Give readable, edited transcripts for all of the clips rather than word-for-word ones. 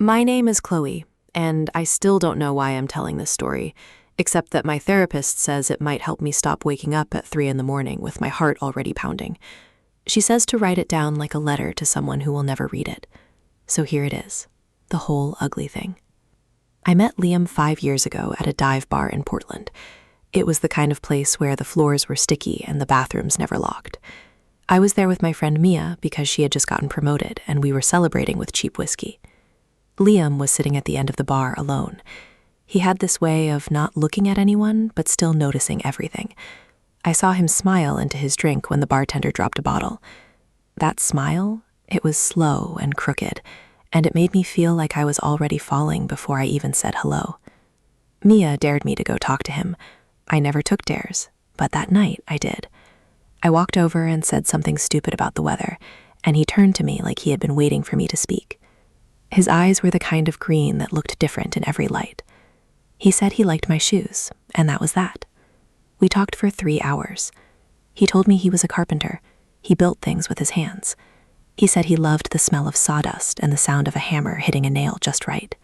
My name is Chloe, and I still don't know why I'm telling this story, except that my therapist says it might help me stop waking up at 3 in the morning with my heart already pounding. She says to write it down like a letter to someone who will never read it. So here it is, the whole ugly thing. I met Liam 5 years ago at a dive bar in Portland. It was the kind of place where the floors were sticky and the bathrooms never locked. I was there with my friend Mia because she had just gotten promoted and we were celebrating with cheap whiskey. Liam was sitting at the end of the bar alone. He had this way of not looking at anyone but still noticing everything. I saw him smile into his drink when the bartender dropped a bottle. That smile, it was slow and crooked, and it made me feel like I was already falling before I even said hello. Mia dared me to go talk to him. I never took dares, but that night I did. I walked over and said something stupid about the weather, and he turned to me like he had been waiting for me to speak. His eyes were the kind of green that looked different in every light. He said he liked my shoes, and that was that. We talked for 3 hours. He told me he was a carpenter. He built things with his hands. He said he loved the smell of sawdust and the sound of a hammer hitting a nail just right.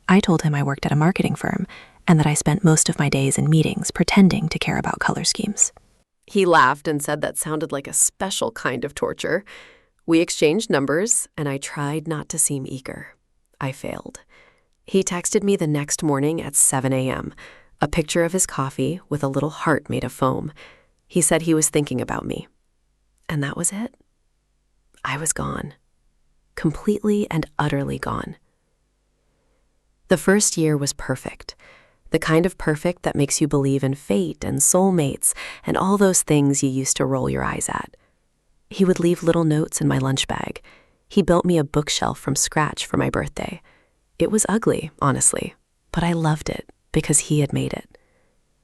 I told him I worked at a marketing firm and that I spent most of my days in meetings pretending to care about color schemes. He laughed and said that sounded like a special kind of torture. We exchanged numbers, and I tried not to seem eager. I failed. He texted me the next morning at 7 a.m., a picture of his coffee with a little heart made of foam. He said he was thinking about me. And that was it. I was gone. Completely and utterly gone. The first year was perfect. The kind of perfect that makes you believe in fate and soulmates and all those things you used to roll your eyes at. He would leave little notes in my lunch bag. He built me a bookshelf from scratch for my birthday. It was ugly, honestly, but I loved it because he had made it.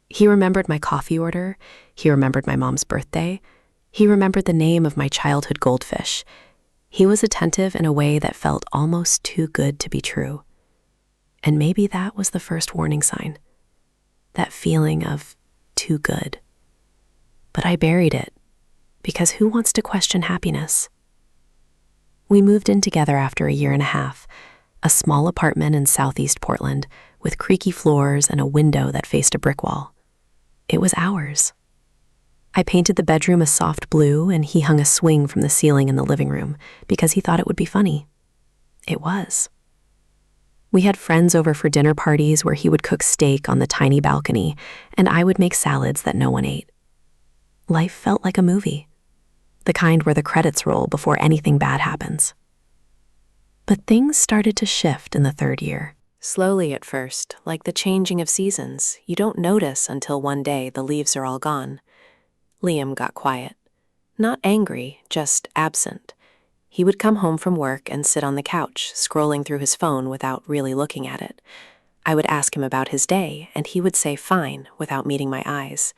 He remembered my coffee order. He remembered my mom's birthday. He remembered the name of my childhood goldfish. He was attentive in a way that felt almost too good to be true. And maybe that was the first warning sign. That feeling of too good. But I buried it. Because who wants to question happiness? We moved in together after 1.5 years, a small apartment in southeast Portland with creaky floors and a window that faced a brick wall. It was ours. I painted the bedroom a soft blue and he hung a swing from the ceiling in the living room because he thought it would be funny. It was. We had friends over for dinner parties where he would cook steak on the tiny balcony and I would make salads that no one ate. Life felt like a movie. The kind where the credits roll before anything bad happens. But things started to shift in the 3rd year. Slowly at first, like the changing of seasons. You don't notice until one day the leaves are all gone. Liam got quiet. Not angry, just absent. He would come home from work and sit on the couch, scrolling through his phone without really looking at it. I would ask him about his day, and he would say fine without meeting my eyes.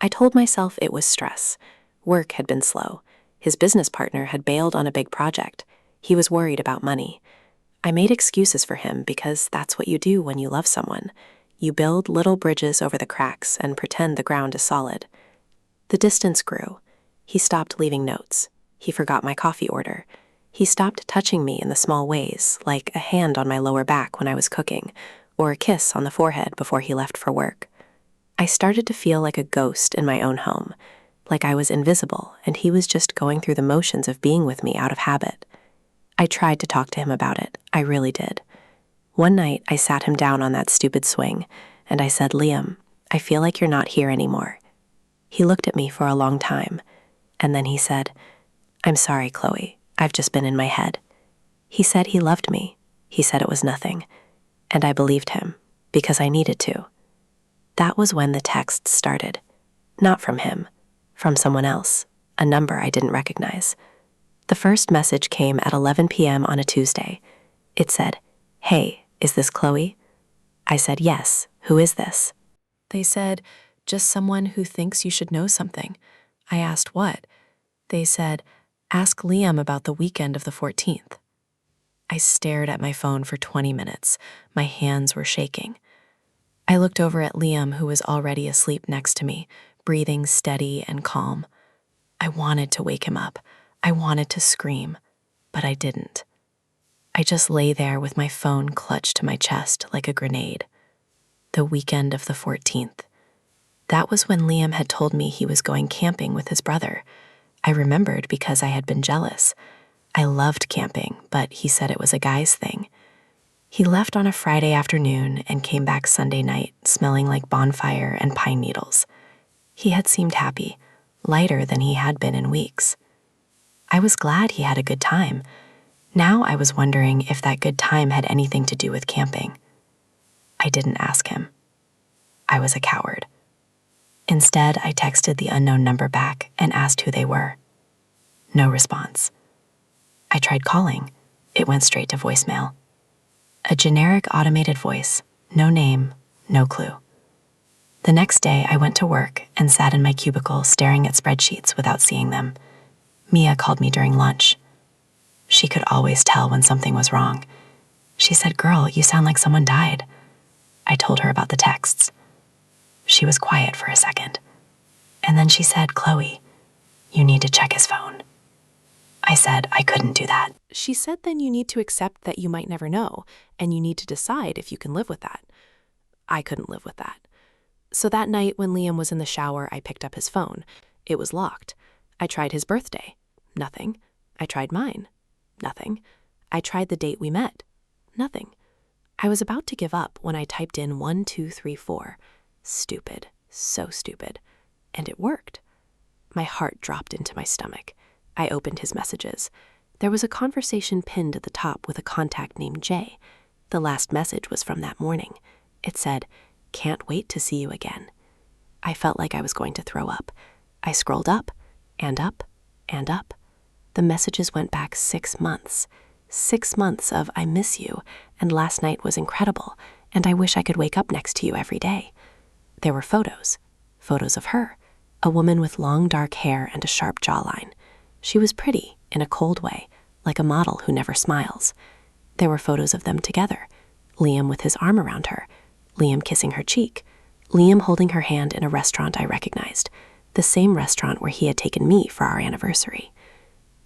I told myself it was stress. Work had been slow. His business partner had bailed on a big project. He was worried about money. I made excuses for him because that's what you do when you love someone. You build little bridges over the cracks and pretend the ground is solid. The distance grew. He stopped leaving notes. He forgot my coffee order. He stopped touching me in the small ways, like a hand on my lower back when I was cooking, or a kiss on the forehead before he left for work. I started to feel like a ghost in my own home. Like I was invisible, and he was just going through the motions of being with me out of habit. I tried to talk to him about it. I really did. One night, I sat him down on that stupid swing, and I said, "Liam, I feel like you're not here anymore." He looked at me for a long time, and then he said, "I'm sorry, Chloe. I've just been in my head." He said he loved me. He said it was nothing. And I believed him, because I needed to. That was when the texts started. Not from him. From someone else, a number I didn't recognize. The first message came at 11 p.m. on a Tuesday. It said, "Hey, is this Chloe?" I said, "Yes, who is this?" They said, "Just someone who thinks you should know something." I asked what. They said, "Ask Liam about the weekend of the 14th. I stared at my phone for 20 minutes. My hands were shaking. I looked over at Liam, who was already asleep next to me, breathing steady and calm. I wanted to wake him up. I wanted to scream, but I didn't. I just lay there with my phone clutched to my chest like a grenade. The weekend of the 14th. That was when Liam had told me he was going camping with his brother. I remembered because I had been jealous. I loved camping, but he said it was a guy's thing. He left on a Friday afternoon and came back Sunday night, smelling like bonfire and pine needles. He had seemed happy, lighter than he had been in weeks. I was glad he had a good time. Now I was wondering if that good time had anything to do with camping. I didn't ask him. I was a coward. Instead, I texted the unknown number back and asked who they were. No response. I tried calling. It went straight to voicemail. A generic automated voice, no name, no clue. The next day, I went to work and sat in my cubicle staring at spreadsheets without seeing them. Mia called me during lunch. She could always tell when something was wrong. She said, "Girl, you sound like someone died." I told her about the texts. She was quiet for a second. And then she said, "Chloe, you need to check his phone." I said I couldn't do that. She said then you need to accept that you might never know, and you need to decide if you can live with that. I couldn't live with that. So that night when Liam was in the shower, I picked up his phone. It was locked. I tried his birthday. Nothing. I tried mine. Nothing. I tried the date we met. Nothing. I was about to give up when I typed in 1234. Stupid. So stupid. And it worked. My heart dropped into my stomach. I opened his messages. There was a conversation pinned at the top with a contact named Jay. The last message was from that morning. It said, "Can't wait to see you again." I felt like I was going to throw up. I scrolled up, and up, and up. The messages went back 6 months. 6 months of "I miss you," and "last night was incredible," and "I wish I could wake up next to you every day." There were photos. Photos of her. A woman with long dark hair and a sharp jawline. She was pretty, in a cold way, like a model who never smiles. There were photos of them together. Liam with his arm around her. Liam kissing her cheek. Liam holding her hand in a restaurant I recognized. The same restaurant where he had taken me for our anniversary.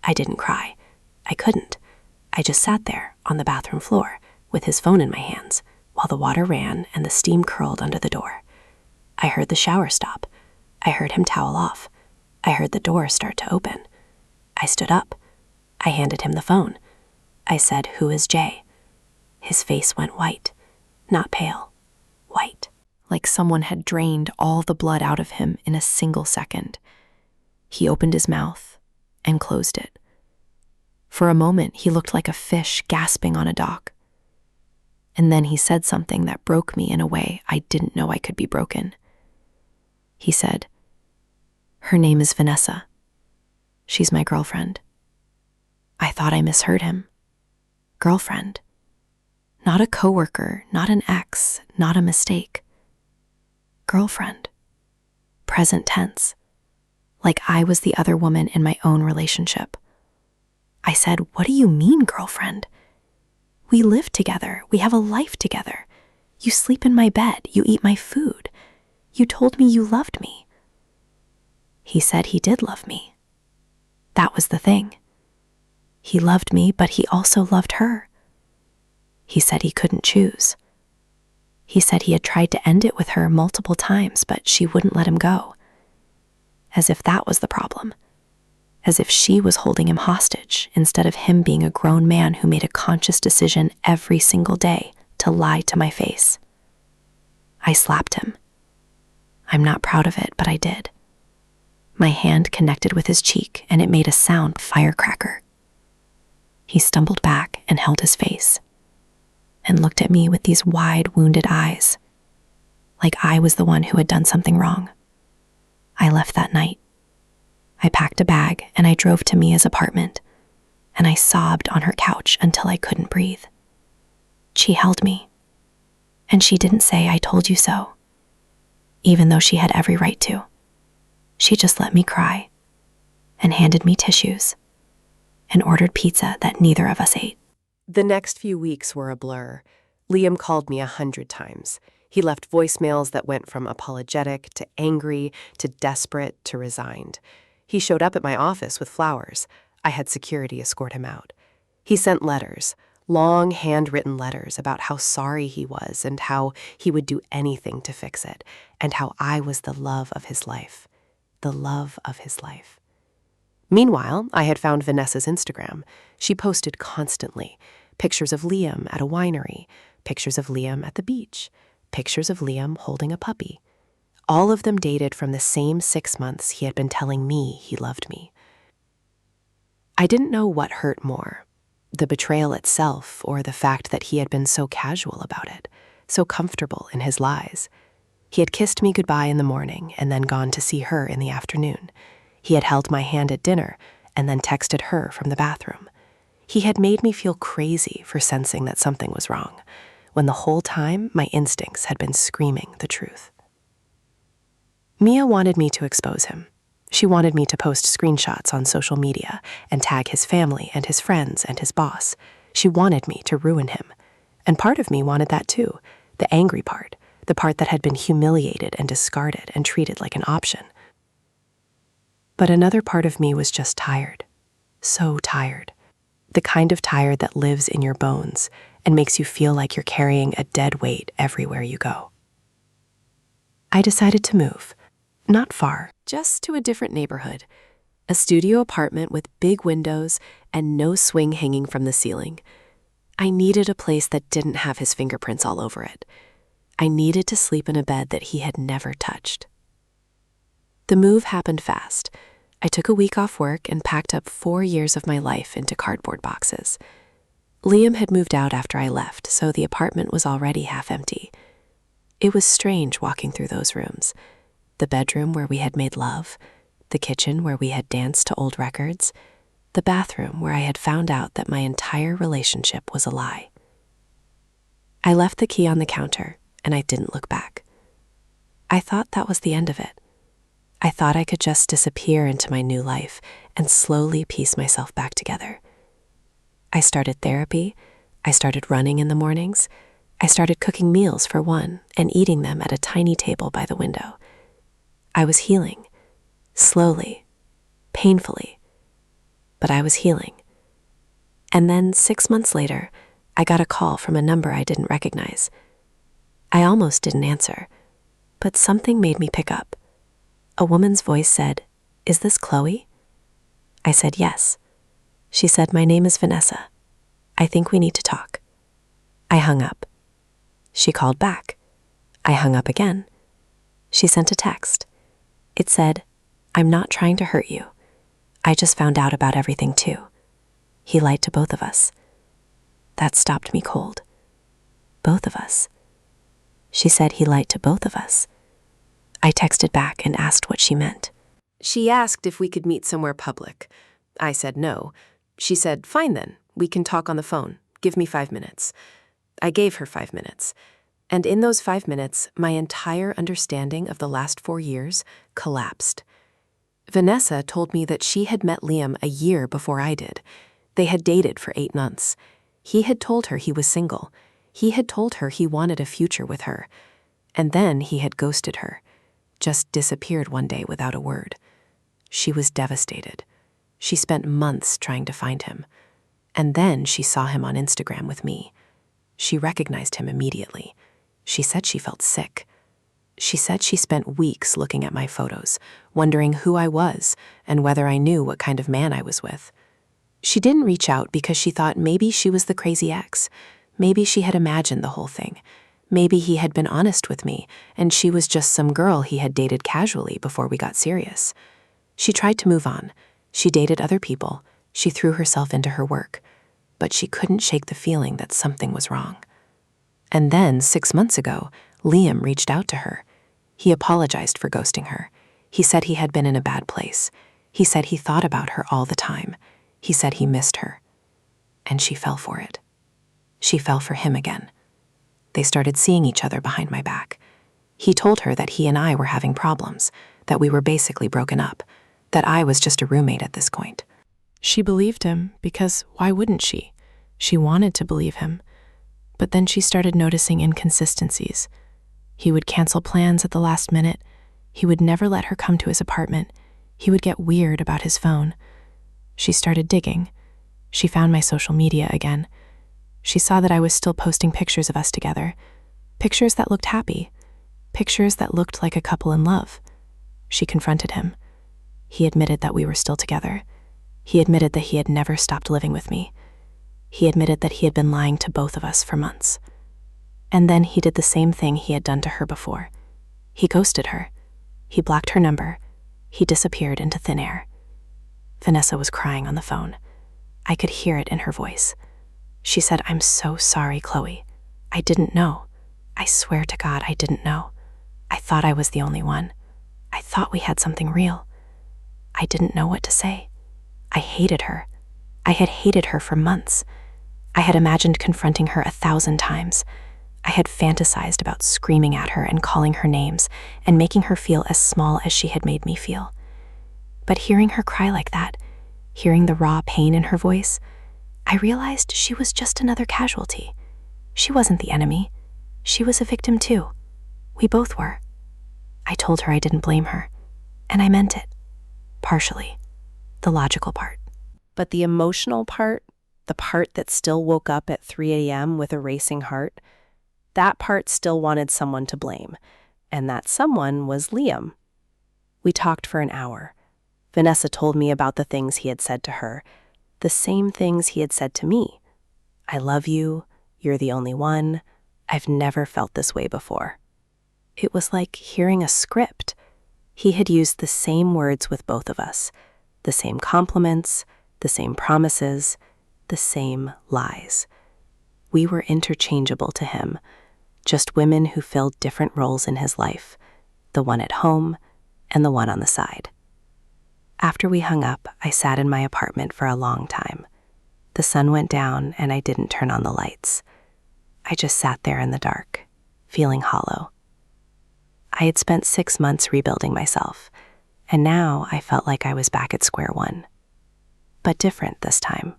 I didn't cry. I couldn't. I just sat there on the bathroom floor with his phone in my hands while the water ran and the steam curled under the door. I heard the shower stop. I heard him towel off. I heard the door start to open. I stood up. I handed him the phone. I said, "Who is Jay?" His face went white. Not pale. White. Like someone had drained all the blood out of him in a single second. He opened his mouth and closed it. For a moment, he looked like a fish gasping on a dock. And then he said something that broke me in a way I didn't know I could be broken. He said, "Her name is Vanessa. She's my girlfriend." I thought I misheard him. Girlfriend. Not a coworker, not an ex, not a mistake. Girlfriend. Present tense. Like I was the other woman in my own relationship. I said, "What do you mean, girlfriend? We live together. We have a life together. You sleep in my bed. You eat my food. You told me you loved me." He said he did love me. That was the thing. He loved me, but he also loved her. He said he couldn't choose. He said he had tried to end it with her multiple times, but she wouldn't let him go. As if that was the problem. As if she was holding him hostage instead of him being a grown man who made a conscious decision every single day to lie to my face. I slapped him. I'm not proud of it, but I did. My hand connected with his cheek and it made a sound firecracker. He stumbled back and held his face and looked at me with these wide, wounded eyes, like I was the one who had done something wrong. I left that night. I packed a bag and I drove to Mia's apartment, and I sobbed on her couch until I couldn't breathe. She held me, and she didn't say "I told you so," even though she had every right to. She just let me cry and handed me tissues and ordered pizza that neither of us ate. The next few weeks were a blur. Liam called me 100 times. He left voicemails that went from apologetic to angry to desperate to resigned. He showed up at my office with flowers. I had security escort him out. He sent letters, long handwritten letters about how sorry he was and how he would do anything to fix it, and how I was the love of his life. The love of his life. Meanwhile, I had found Vanessa's Instagram. She posted constantly pictures of Liam at a winery, pictures of Liam at the beach, pictures of Liam holding a puppy. All of them dated from the same 6 months he had been telling me he loved me. I didn't know what hurt more, the betrayal itself or the fact that he had been so casual about it, so comfortable in his lies. He had kissed me goodbye in the morning and then gone to see her in the afternoon. He had held my hand at dinner and then texted her from the bathroom. He had made me feel crazy for sensing that something was wrong, when the whole time my instincts had been screaming the truth. Mia wanted me to expose him. She wanted me to post screenshots on social media and tag his family and his friends and his boss. She wanted me to ruin him. And part of me wanted that too, the angry part, the part that had been humiliated and discarded and treated like an option. But another part of me was just tired. So tired. The kind of tired that lives in your bones and makes you feel like you're carrying a dead weight everywhere you go. I decided to move. Not far, just to a different neighborhood. A studio apartment with big windows and no swing hanging from the ceiling. I needed a place that didn't have his fingerprints all over it. I needed to sleep in a bed that he had never touched. The move happened fast. I took a week off work and packed up 4 years of my life into cardboard boxes. Liam had moved out after I left, so the apartment was already half empty. It was strange walking through those rooms. The bedroom where we had made love, the kitchen where we had danced to old records, the bathroom where I had found out that my entire relationship was a lie. I left the key on the counter, and I didn't look back. I thought that was the end of it. I thought I could just disappear into my new life and slowly piece myself back together. I started therapy, I started running in the mornings, I started cooking meals for one and eating them at a tiny table by the window. I was healing, slowly, painfully, but I was healing. And then 6 months later, I got a call from a number I didn't recognize. I almost didn't answer, but something made me pick up. A woman's voice said, "Is this Chloe?" I said yes. She said, "My name is Vanessa. I think we need to talk." I hung up. She called back. I hung up again. She sent a text. It said, "I'm not trying to hurt you. I just found out about everything too. He lied to both of us." That stopped me cold. Both of us. She said he lied to both of us. I texted back and asked what she meant. She asked if we could meet somewhere public. I said no. She said, "Fine then, we can talk on the phone. Give me 5 minutes." I gave her 5 minutes. And in those 5 minutes, my entire understanding of the last 4 years collapsed. Vanessa told me that she had met Liam a year before I did. They had dated for 8 months. He had told her he was single. He had told her he wanted a future with her. And then he had ghosted her, just disappeared one day without a word. She was devastated. She spent months trying to find him. And then she saw him on Instagram with me. She recognized him immediately. She said she felt sick. She said she spent weeks looking at my photos, wondering who I was and whether I knew what kind of man I was with. She didn't reach out because she thought maybe she was the crazy ex. Maybe she had imagined the whole thing. Maybe he had been honest with me and she was just some girl he had dated casually before we got serious. She tried to move on. She dated other people. She threw herself into her work. But she couldn't shake the feeling that something was wrong. And then, 6 months ago, Liam reached out to her. He apologized for ghosting her. He said he had been in a bad place. He said he thought about her all the time. He said he missed her. And she fell for it. She fell for him again. They started seeing each other behind my back. He told her that he and I were having problems, that we were basically broken up, that I was just a roommate at this point. She believed him because why wouldn't she? She wanted to believe him. But then she started noticing inconsistencies. He would cancel plans at the last minute. He would never let her come to his apartment. He would get weird about his phone. She started digging. She found my social media again. She saw that I was still posting pictures of us together, pictures that looked happy, pictures that looked like a couple in love. She confronted him. He admitted that we were still together. He admitted that he had never stopped living with me. He admitted that he had been lying to both of us for months. And then he did the same thing he had done to her before. He ghosted her. He blocked her number. He disappeared into thin air. Vanessa was crying on the phone. I could hear it in her voice. She said, "I'm so sorry, Chloe. I didn't know. I swear to God, I didn't know. I thought I was the only one. I thought we had something real. I didn't know what to say. I hated her. I had hated her for months. I had imagined confronting her 1,000 times. I had fantasized about screaming at her and calling her names and making her feel as small as she had made me feel. But hearing her cry like that, hearing the raw pain in her voice, I realized she was just another casualty. She wasn't the enemy. She was a victim too. We both were. I told her I didn't blame her, and I meant it. Partially. The logical part. But the emotional part, the part that still woke up at 3 a.m. with a racing heart, that part still wanted someone to blame, and that someone was Liam. We talked for an hour. Vanessa told me about the things he had said to her, the same things he had said to me. I love you, you're the only one, I've never felt this way before. It was like hearing a script. He had used the same words with both of us, the same compliments, the same promises, the same lies. We were interchangeable to him, just women who filled different roles in his life, the one at home and the one on the side. After we hung up, I sat in my apartment for a long time. The sun went down and I didn't turn on the lights. I just sat there in the dark, feeling hollow. I had spent 6 months rebuilding myself, and now I felt like I was back at square one. But different this time,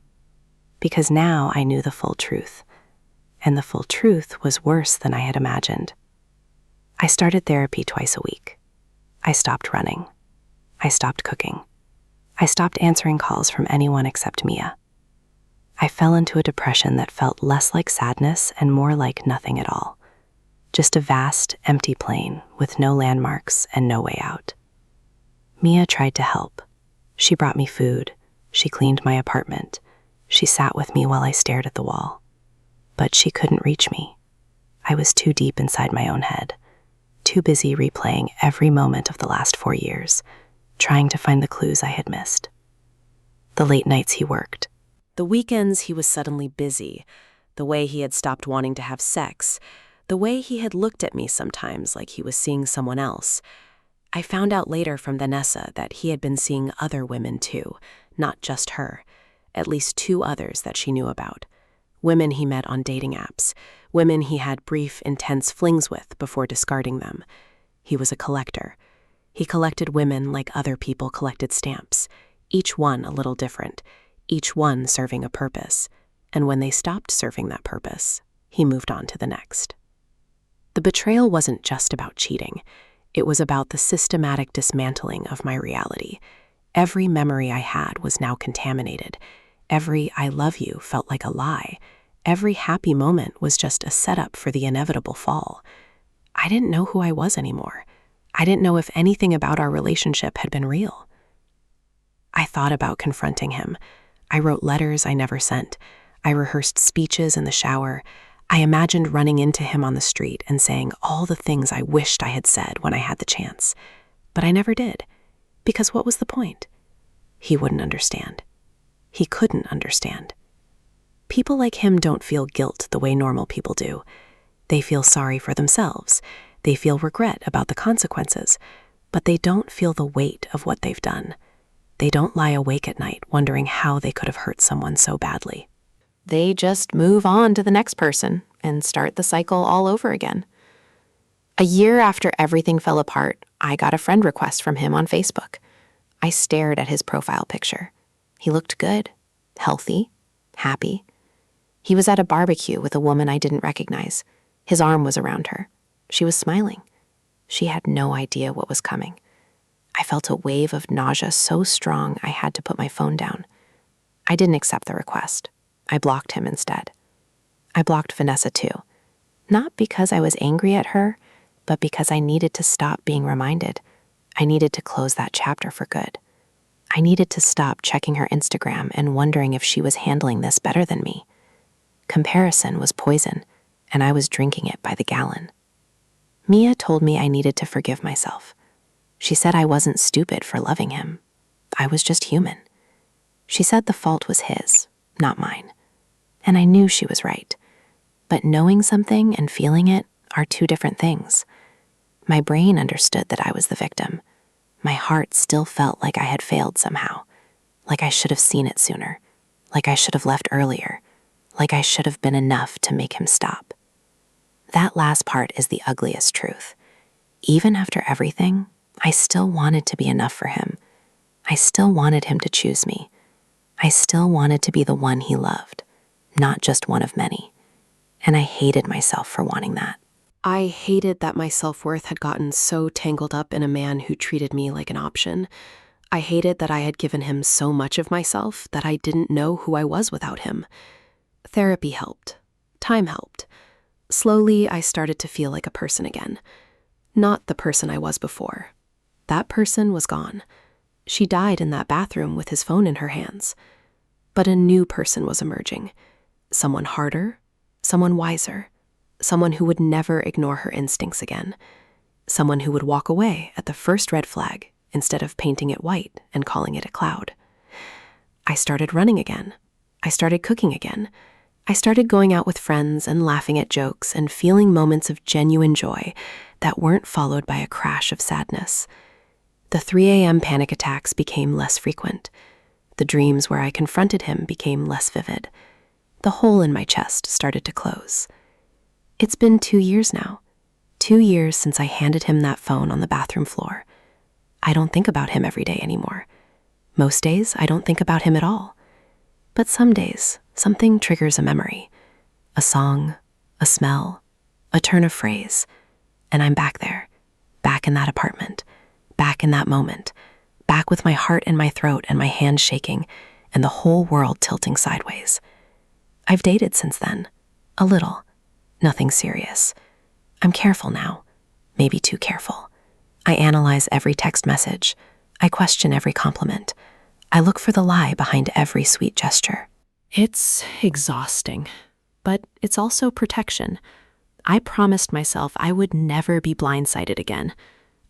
because now I knew the full truth, and the full truth was worse than I had imagined. I started therapy twice a week. I stopped running. I stopped cooking. I stopped answering calls from anyone except Mia. I fell into a depression that felt less like sadness and more like nothing at all. Just a vast, empty plain with no landmarks and no way out. Mia tried to help. She brought me food. She cleaned my apartment. She sat with me while I stared at the wall. But she couldn't reach me. I was too deep inside my own head, too busy replaying every moment of the last 4 years, trying to find the clues I had missed. The late nights he worked. The weekends he was suddenly busy, the way he had stopped wanting to have sex, the way he had looked at me sometimes like he was seeing someone else. I found out later from Vanessa that he had been seeing other women too, not just her, at least 2 others that she knew about. Women he met on dating apps, women he had brief, intense flings with before discarding them. He was a collector. He collected women like other people collected stamps, each one a little different, each one serving a purpose. And when they stopped serving that purpose, he moved on to the next. The betrayal wasn't just about cheating. It was about the systematic dismantling of my reality. Every memory I had was now contaminated. Every "I love you" felt like a lie. Every happy moment was just a setup for the inevitable fall. I didn't know who I was anymore. I didn't know if anything about our relationship had been real. I thought about confronting him. I wrote letters I never sent. I rehearsed speeches in the shower. I imagined running into him on the street and saying all the things I wished I had said when I had the chance. But I never did. Because what was the point? He wouldn't understand. He couldn't understand. People like him don't feel guilt the way normal people do. They feel sorry for themselves. They feel regret about the consequences. But they don't feel the weight of what they've done. They don't lie awake at night wondering how they could have hurt someone so badly. They just move on to the next person and start the cycle all over again. A year after everything fell apart, I got a friend request from him on Facebook. I stared at his profile picture. He looked good, healthy, happy. He was at a barbecue with a woman I didn't recognize. His arm was around her. She was smiling. She had no idea what was coming. I felt a wave of nausea so strong I had to put my phone down. I didn't accept the request. I blocked him instead. I blocked Vanessa too. Not because I was angry at her, but because I needed to stop being reminded. I needed to close that chapter for good. I needed to stop checking her Instagram and wondering if she was handling this better than me. Comparison was poison, and I was drinking it by the gallon. Mia told me I needed to forgive myself. She said I wasn't stupid for loving him. I was just human. She said the fault was his, not mine. And I knew she was right. But knowing something and feeling it are two different things. My brain understood that I was the victim. My heart still felt like I had failed somehow, like I should have seen it sooner, like I should have left earlier, like I should have been enough to make him stop. That last part is the ugliest truth. Even after everything, I still wanted to be enough for him. I still wanted him to choose me. I still wanted to be the one he loved, not just one of many. And I hated myself for wanting that. I hated that my self-worth had gotten so tangled up in a man who treated me like an option. I hated that I had given him so much of myself that I didn't know who I was without him. Therapy helped. Time helped. Slowly, I started to feel like a person again. Not the person I was before. That person was gone. She died in that bathroom with his phone in her hands. But a new person was emerging. Someone harder, someone wiser, someone who would never ignore her instincts again. Someone who would walk away at the first red flag instead of painting it white and calling it a cloud. I started running again. I started cooking again. I started going out with friends and laughing at jokes and feeling moments of genuine joy that weren't followed by a crash of sadness. The 3 a.m. panic attacks became less frequent. The dreams where I confronted him became less vivid. The hole in my chest started to close. It's been 2 years now. 2 years since I handed him that phone on the bathroom floor. I don't think about him every day anymore. Most days, I don't think about him at all. But some days, something triggers a memory. A song, a smell, a turn of phrase. And I'm back there, back in that apartment, back in that moment, back with my heart in my throat and my hands shaking, and the whole world tilting sideways. I've dated since then. A little. Nothing serious. I'm careful now. Maybe too careful. I analyze every text message. I question every compliment. I look for the lie behind every sweet gesture. It's exhausting, but it's also protection. I promised myself I would never be blindsided again.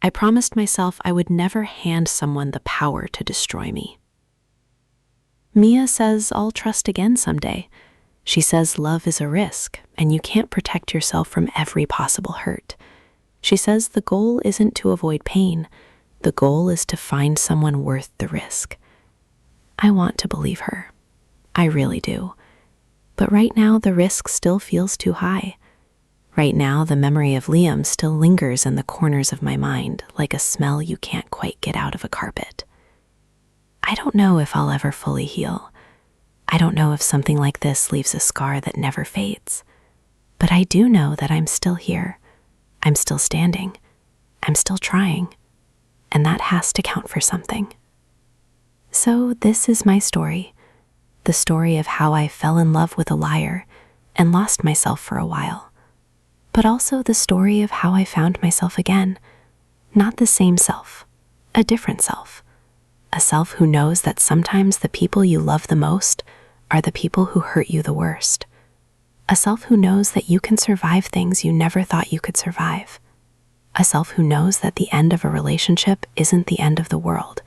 I promised myself I would never hand someone the power to destroy me. Mia says I'll trust again someday. She says love is a risk, and you can't protect yourself from every possible hurt. She says the goal isn't to avoid pain. The goal is to find someone worth the risk. I want to believe her. I really do. But right now, the risk still feels too high. Right now, the memory of Liam still lingers in the corners of my mind, like a smell you can't quite get out of a carpet. I don't know if I'll ever fully heal. I don't know if something like this leaves a scar that never fades. But I do know that I'm still here. I'm still standing. I'm still trying. And that has to count for something. So this is my story. The story of how I fell in love with a liar and lost myself for a while. But also the story of how I found myself again. Not the same self, a different self. A self who knows that sometimes the people you love the most are the people who hurt you the worst. A self who knows that you can survive things you never thought you could survive. A self who knows that the end of a relationship isn't the end of the world,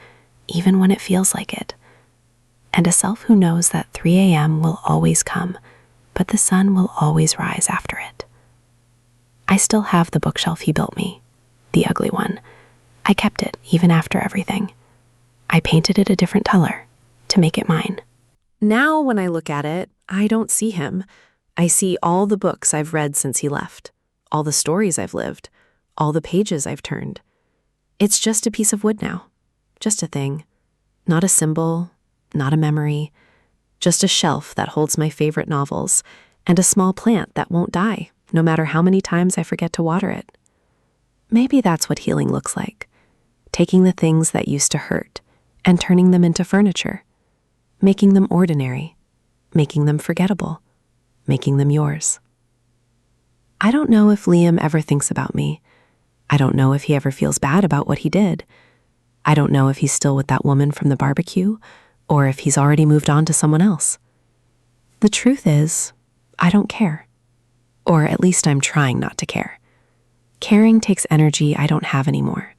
even when it feels like it. And a self who knows that 3 a.m. will always come, but the sun will always rise after it. I still have the bookshelf he built me, the ugly one. I kept it even after everything. I painted it a different color to make it mine. Now, when I look at it, I don't see him. I see all the books I've read since he left, all the stories I've lived, all the pages I've turned. It's just a piece of wood now, just a thing, not a symbol, not a memory, just a shelf that holds my favorite novels and a small plant that won't die, no matter how many times I forget to water it. Maybe that's what healing looks like, taking the things that used to hurt and turning them into furniture, making them ordinary, making them forgettable, making them yours. I don't know if Liam ever thinks about me. I don't know if he ever feels bad about what he did. I don't know if he's still with that woman from the barbecue, or if he's already moved on to someone else. The truth is, I don't care. Or at least I'm trying not to care. Caring takes energy I don't have anymore.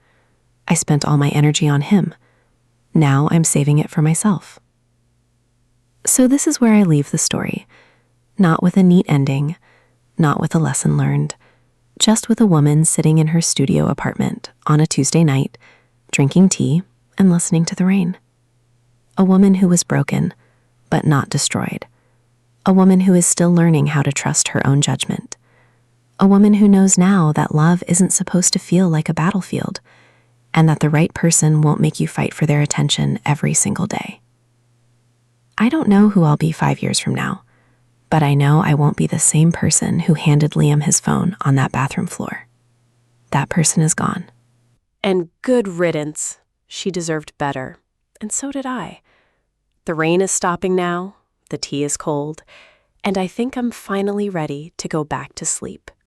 I spent all my energy on him. Now I'm saving it for myself. So this is where I leave the story. Not with a neat ending, not with a lesson learned, just with a woman sitting in her studio apartment on a Tuesday night, drinking tea and listening to the rain. A woman who was broken, but not destroyed. A woman who is still learning how to trust her own judgment. A woman who knows now that love isn't supposed to feel like a battlefield, and that the right person won't make you fight for their attention every single day. I don't know who I'll be 5 years from now, but I know I won't be the same person who handed Liam his phone on that bathroom floor. That person is gone. And good riddance. She deserved better. And so did I. The rain is stopping now, the tea is cold, and I think I'm finally ready to go back to sleep.